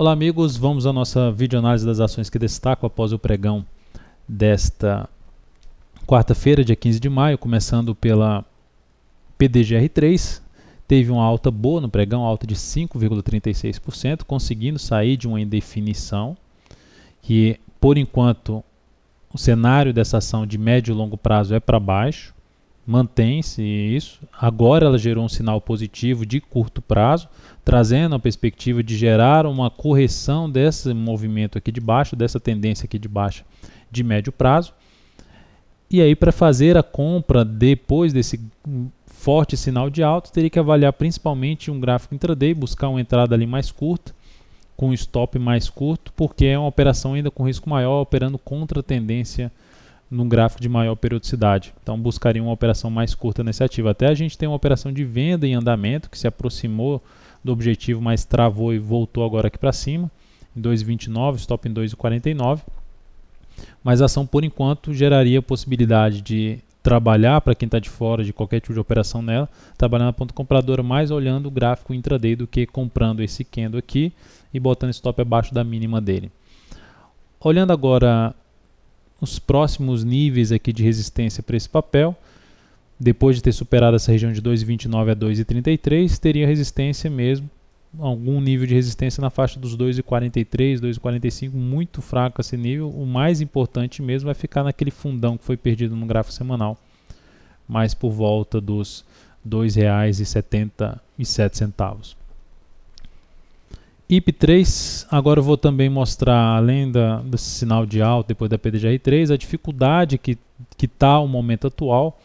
Olá amigos, vamos à nossa videoanálise das ações que destacam após o pregão desta quarta-feira, dia 15 de maio, começando pela PDGR3. Teve uma alta boa no pregão, alta de 5,36%, conseguindo sair de uma indefinição, que por enquanto o cenário dessa ação de médio e longo prazo é para baixo, mantém-se isso. Agora ela gerou um sinal positivo de curto prazo, trazendo a perspectiva de gerar uma correção desse movimento aqui de baixo, dessa tendência aqui de baixa de médio prazo. E aí, para fazer a compra depois desse forte sinal de alta, teria que avaliar principalmente um gráfico intraday, buscar uma entrada ali mais curta, com um stop mais curto, porque é uma operação ainda com risco maior, operando contra a tendência num gráfico de maior periodicidade. Então buscaria uma operação mais curta nesse ativo. Até a gente tem uma operação de venda em andamento que se aproximou do objetivo, mas travou e voltou agora aqui para cima, em 2,29, stop em 2,49. Mas a ação por enquanto geraria a possibilidade de trabalhar, para quem está de fora de qualquer tipo de operação nela, trabalhar na ponta compradora mais olhando o gráfico intraday do que comprando esse candle aqui e botando stop abaixo da mínima dele. Olhando agora os próximos níveis aqui de resistência para esse papel, depois de ter superado essa região de 2,29 a 2,33, teria resistência mesmo, algum nível de resistência na faixa dos 2,43, 2,45, muito fraco esse nível. O mais importante mesmo vai ficar naquele fundão que foi perdido no gráfico semanal, mais por volta dos R$ 2,77. IP3, agora eu vou também mostrar, além desse sinal de alta, depois da PDGR3, a dificuldade que está o momento atual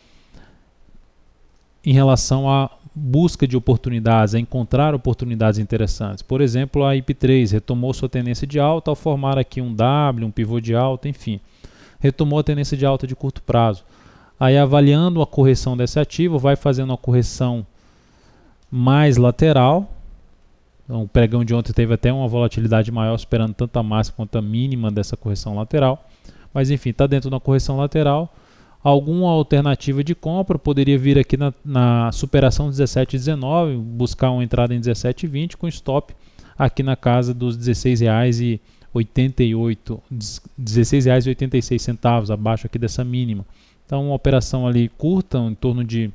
em relação à busca de oportunidades, a encontrar oportunidades interessantes. Por exemplo, a IP3 retomou sua tendência de alta ao formar aqui um W, um pivô de alta, enfim. Retomou a tendência de alta de curto prazo. Aí, avaliando a correção desse ativo, vai fazendo uma correção mais lateral. Então, o pregão de ontem teve até uma volatilidade maior, superando tanto a máxima quanto a mínima dessa correção lateral. Mas enfim, está dentro da correção lateral. Alguma alternativa de compra poderia vir aqui na superação 17,19, buscar uma entrada em 17,20 com stop aqui na casa dos R$ 16,86, abaixo aqui dessa mínima. Então uma operação ali curta, em torno de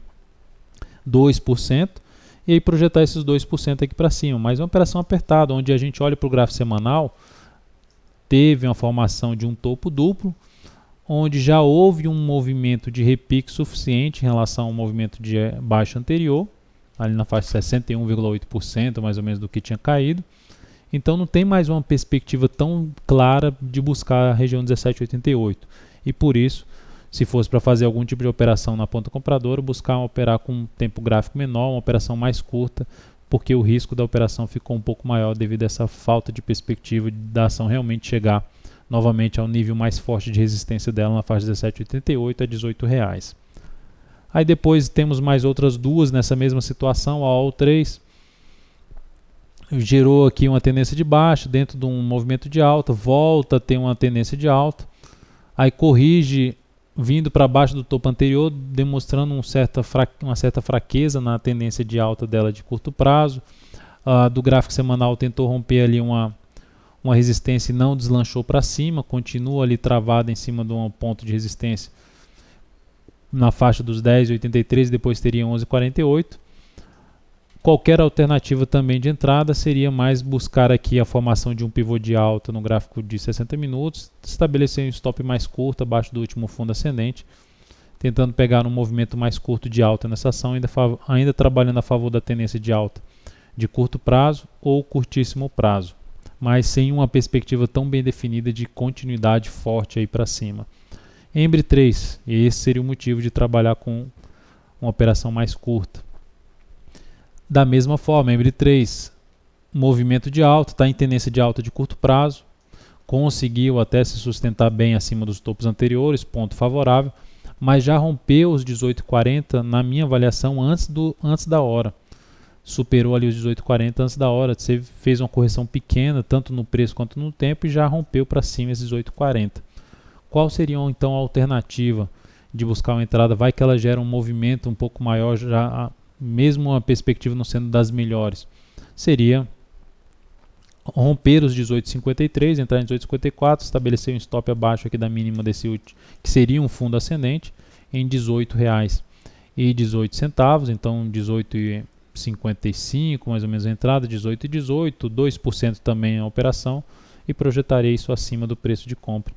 2%. E aí projetar esses 2% aqui para cima, mas uma operação apertada, onde a gente olha para o gráfico semanal, teve uma formação de um topo duplo, onde já houve um movimento de repique suficiente em relação ao movimento de baixa anterior, ali na faixa de 61,8% mais ou menos do que tinha caído. Então não tem mais uma perspectiva tão clara de buscar a região 17,88, e por isso, se fosse para fazer algum tipo de operação na ponta compradora, buscar operar com um tempo gráfico menor, uma operação mais curta, porque o risco da operação ficou um pouco maior devido a essa falta de perspectiva da ação realmente chegar novamente ao nível mais forte de resistência dela na faixa de 17,88 a R$ 18. Aí depois temos mais outras duas nessa mesma situação, a AL3 gerou aqui uma tendência de baixa dentro de um movimento de alta, volta a ter uma tendência de alta, aí corrige vindo para baixo do topo anterior, demonstrando uma certa fraqueza na tendência de alta dela de curto prazo. Do gráfico semanal tentou romper ali uma resistência e não deslanchou para cima, continua ali travada em cima de um ponto de resistência na faixa dos 10,83, depois teria 11,48. Qualquer alternativa também de entrada seria mais buscar aqui a formação de um pivô de alta no gráfico de 60 minutos, estabelecer um stop mais curto abaixo do último fundo ascendente, tentando pegar um movimento mais curto de alta nessa ação, ainda trabalhando a favor da tendência de alta de curto prazo ou curtíssimo prazo, mas sem uma perspectiva tão bem definida de continuidade forte aí para cima. Embry 3, esse seria o motivo de trabalhar com uma operação mais curta. Da mesma forma, Embry 3, movimento de alta, está em tendência de alta de curto prazo, conseguiu até se sustentar bem acima dos topos anteriores, ponto favorável, mas já rompeu os 18,40 na minha avaliação antes da hora. Superou ali os 18,40 antes da hora, você fez uma correção pequena, tanto no preço quanto no tempo, e já rompeu para cima esses 18,40. Qual seria então a alternativa de buscar uma entrada? Vai que ela gera um movimento um pouco maior, já mesmo a perspectiva não sendo das melhores. Seria romper os 18,53, entrar em 18,54, estabelecer um stop abaixo aqui da mínima desse último, que seria um fundo ascendente, em R$ 18,18, então 18,55 mais ou menos a entrada, 18,18, 2% também a operação, e projetarei isso acima do preço de compra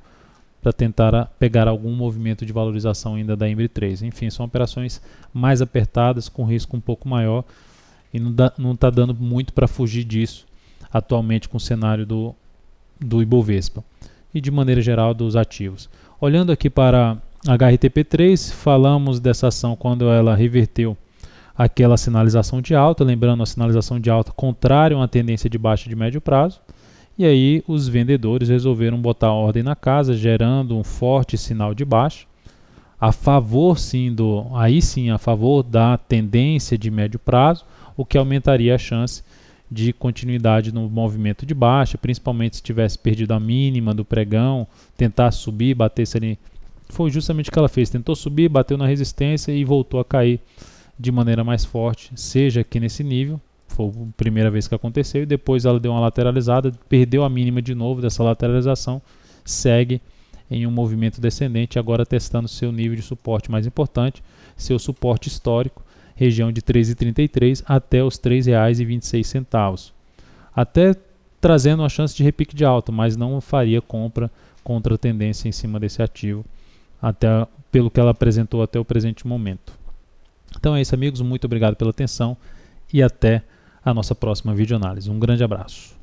para tentar pegar algum movimento de valorização ainda da Embry 3. Enfim, são operações mais apertadas, com risco um pouco maior, e não está dando muito para fugir disso atualmente com o cenário do Ibovespa e de maneira geral dos ativos. Olhando aqui para HRTP3, falamos dessa ação quando ela reverteu aquela sinalização de alta, lembrando a sinalização de alta contrária a uma tendência de baixa de médio prazo, e aí os vendedores resolveram botar ordem na casa, gerando um forte sinal de baixa, a favor a favor da tendência de médio prazo, o que aumentaria a chance de continuidade no movimento de baixa, principalmente se tivesse perdido a mínima do pregão, tentar subir, batesse ali. Foi justamente o que ela fez, tentou subir, bateu na resistência e voltou a cair de maneira mais forte, seja aqui nesse nível, foi a primeira vez que aconteceu, e depois ela deu uma lateralizada, perdeu a mínima de novo dessa lateralização, segue em um movimento descendente, agora testando seu nível de suporte mais importante, seu suporte histórico, região de 13,33 até os R$ 3,26, até trazendo uma chance de repique de alta, mas não faria compra contra a tendência em cima desse ativo, até pelo que ela apresentou até o presente momento. Então é isso, amigos, muito obrigado pela atenção e até a nossa próxima videoanálise. Um grande abraço.